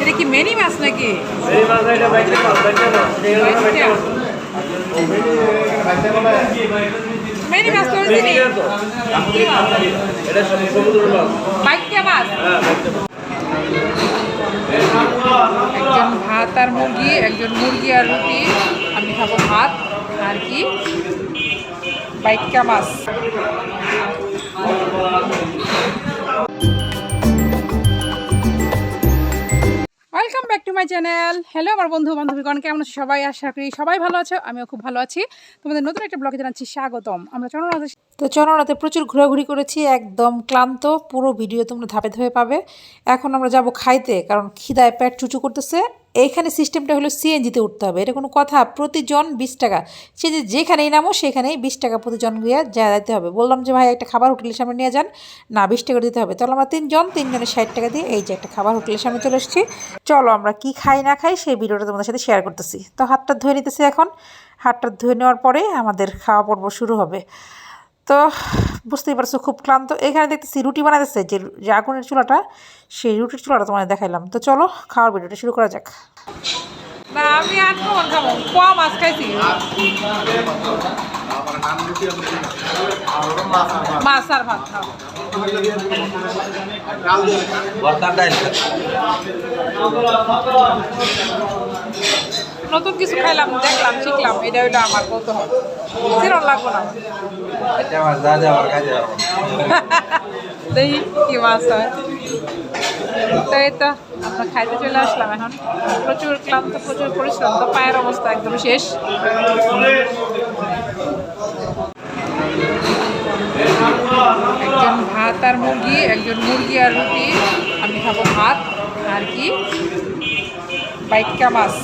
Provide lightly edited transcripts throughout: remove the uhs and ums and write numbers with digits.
এটা কি মেনি মাছ নাকি? মেনি মাছ তো চিনি। বাইকা মাছ। একজন ভাত আর মুরগি, একজন মুরগি আর রুটি। আমি খাবো ভাত আর কি বাইকা মাছ। Welcome back to my channel. Hello আমার বন্ধু বান্ধবীগণ, কেমন আছো সবাই? আশা করি সবাই ভালো আছো, আমিও খুব ভালো আছি। তোমাদের নতুন একটা ব্লগে জানাচ্ছি স্বাগতম। আমরা চন্দ্রনাথে প্রচুর ঘোরাঘুরি করেছি, একদম ক্লান্ত। পুরো ভিডিও তোমরা ধাপে ধাপে পাবে। এখন আমরা যাব খাইতে, কারণ খিদায় পেট চুচু করতেছে। এইখানে সিস্টেমটা হলো সিএনজিতে উঠতে হবে, এটা কোনো কথা? প্রতিজন 20 টাকা। সে যেখানেই নামো সেখানেই 20 টাকা প্রতিজন গিয়ে যেতে হবে। বললাম যে ভাই একটা খাবার হোটেলের সামনে নিয়ে যান, না 20 টাকা দিতে হবে। তাহলে আমরা তিনজনের 60 টাকা দিয়ে এই যে একটা খাবার হোটেলের সামনে চলে এসেছি। চলো আমরা কি খাই না খাই সেই ভিডিওটা তোমাদের সাথে শেয়ার করতেছি। তো হাতটা ধুয়ে নিতেছি এখন। হাতটা ধুয়ে নেওয়ার পরে আমাদের খাওয়া পর্ব শুরু হবে। তো বুঝতেই পারছো খুব ক্লান্ত। এখানে দেখতেছি রুটি বানাতেছে, যে আগুনের চুলাটা, সেই রুটির চুলাটা তোমাদের দেখাইলাম। তো চলো খাওয়ার ভিডিওটা শুরু করা যাক। না আমি আর খাবার খাবো, পোয়া মাছ খাইছি। মাছ আর ভাত খাবো। নতুন কিছু খাইলাম, দেখলাম, শিখলাম, এটা ওইটা আমার বলতে হবে, চিরন লাগবো না। দেখি কি মাছ হয়। তো এই তো আমরা খাইতে চলে আসলাম। এখন প্রচুর ক্লান্ত, প্রচুর পরিশ্রম, তো পায়ের অবস্থা একদম শেষ। একজন ভাত আর মুরগি, একজন মুরগি আর রুটি। আমি খাবো ভাত আর কি বাইকা মাছ।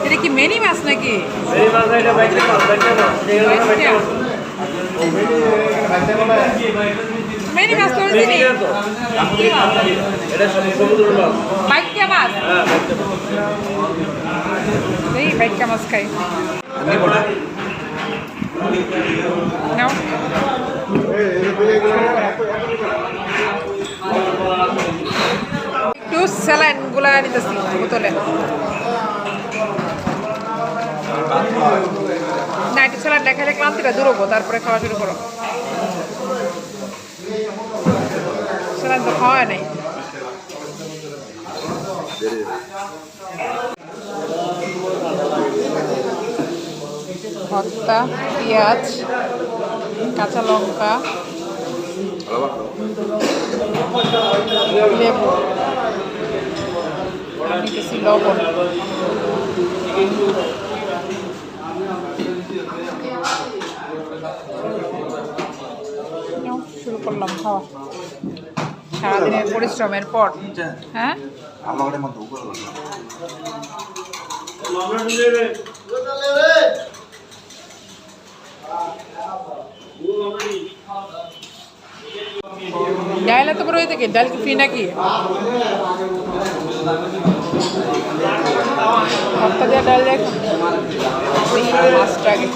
এটা কি মেনি মাছ নাকি? মেনি মাছ তো চিনি। বাইকা মাছ। এই বাইকা মাছ খাই। নাও একটু স্যালাইন গুলা নিতেছি বোতলে। না একটু স্যালাইন দেখালে ক্লান্তিটা দূর হবো, তারপরে খাওয়া শুরু করো। স্যালাইন তো খাওয়া নেই। ভর্তা, পেঁয়াজ, কাঁচা লঙ্কা, লেবু, নিতেছি লবণ। শুরু করলাম খাওয়া সারাদিনের পরিশ্রমের পর। হ্যাঁ ডাল এত বড় হয়ে থাকে, ডাল কি ফ্রি নাকি? ভর্তা দেওয়া ডাল দেখ, মাছটা আগে।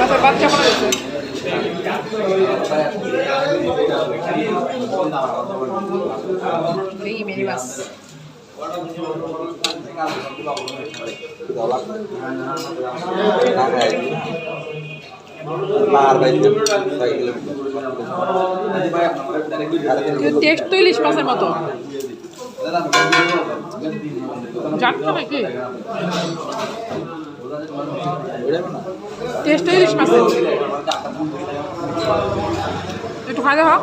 মাছের বাচ্চা মনে হচ্ছে। এই মেরি মাছ। টেস্ট তো ইলিশ মাছের মতো, জানতো নাকি? টেস্ট তো ইলিশ মাছের। একটু খাই দাও।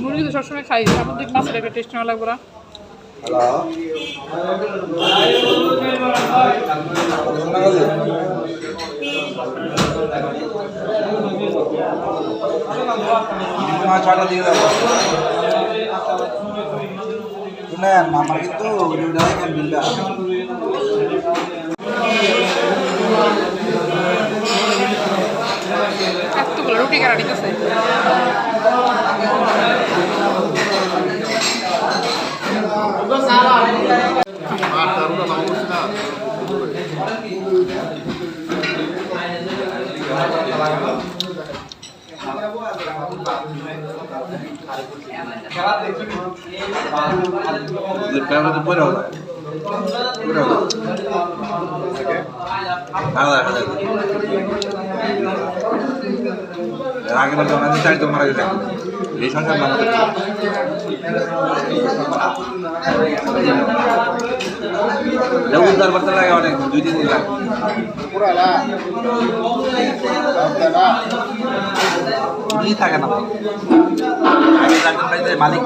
মুরগি তো সবসময় খাই, সামুদ্রিক মাছের একটা টেস্ট না লাগবে না। আমার কিন্তু রুটি কাটা দিতেছে। আগেবার জমা দিতে চাই তোমার আগে থাকবে এই সংসার নাম উদ্ধার করতে লাগে অনেক 2-3 দিন লাগে থাকে না আগে থাকবেন মালিক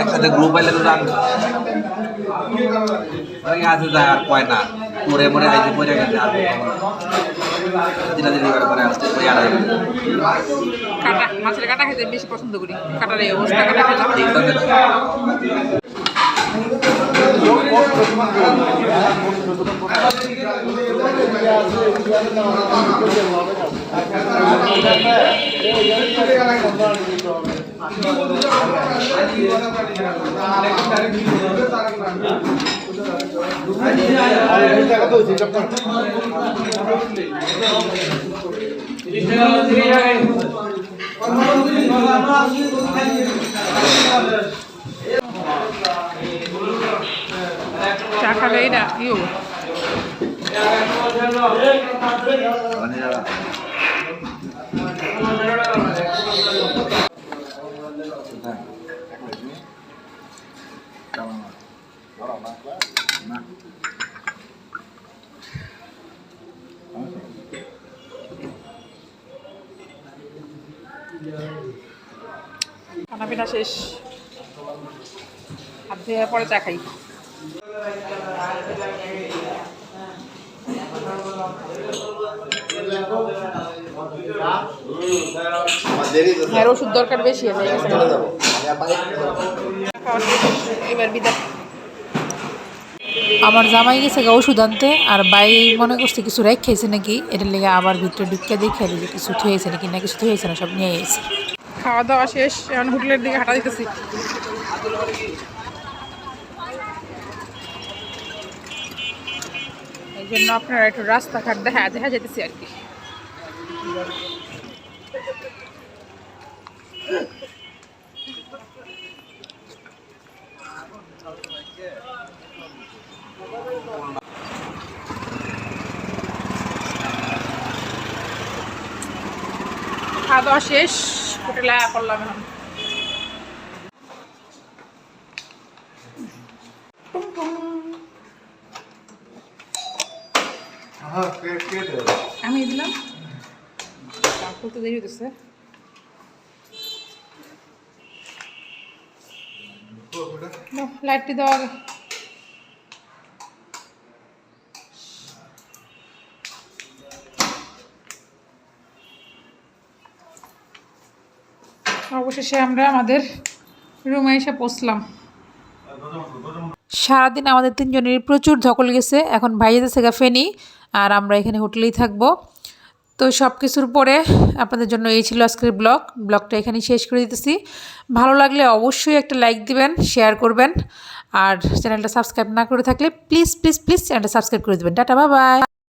একসাথে গ্রুপ পাইলে তো জানবে আছে যায় আর কয় না মরে মরে আইসি পরে গেছে আর দিনা করে আসছে কাটা মাছের কাটা খেতে বেশি পছন্দ করি। কাটার এই অবস্থা কাটা খেলাম। চা খাবে এটা ইউ খানা পিনা শেষ, হাত ধুয়ে পরে চা খাই। হ্যাঁ, ওষুধ দরকার বেশি আছে। এবার বিদায়। আমার জামাই গেছে গা ওষুধ আনতে, আর বাই মনে করছে কিছু রাখ খাইছে নাকি, এটার লেগে আবার ভিতরে ঢুকে দেখে যে কিছু থুয়েছে নাকি, না কিছু থুয়েছে না, সব নিয়ে এসেছে। খাওয়া দাওয়া শেষ, এখন হোটেলের দিকে হাঁটা দিতেছি। এই জন্য আপনারা একটু রাস্তাঘাট দেখা যেতেছি আর কি। খাওয়া দাওয়া শেষ, হোটেলে করলাম এখন। আমি দিলাম, খুলতে দেরি হতেছে। লাইটটি দেওয়া আগে। অবশেষে আমরা আমাদের রুমে এসে পৌঁছলাম। সারাদিন আমাদের তিনজনের প্রচুর ধকল গেছে, এখন ভাইয়া যাচ্ছে গা ফেনি, আর আমরা এখানে হোটেলেই থাকবো। তো সব কিছুর পরে আপনাদের জন্য এই ছিল আজকের ব্লগটা এখানেই শেষ করে দিতেছি। ভালো লাগলে অবশ্যই একটা লাইক দিবেন, শেয়ার করবেন, আর চ্যানেলটা সাবস্ক্রাইব না করে থাকলে প্লিজ প্লিজ প্লিজ চ্যানেলটা সাবস্ক্রাইব করে দেবেন। Tata, bye bye.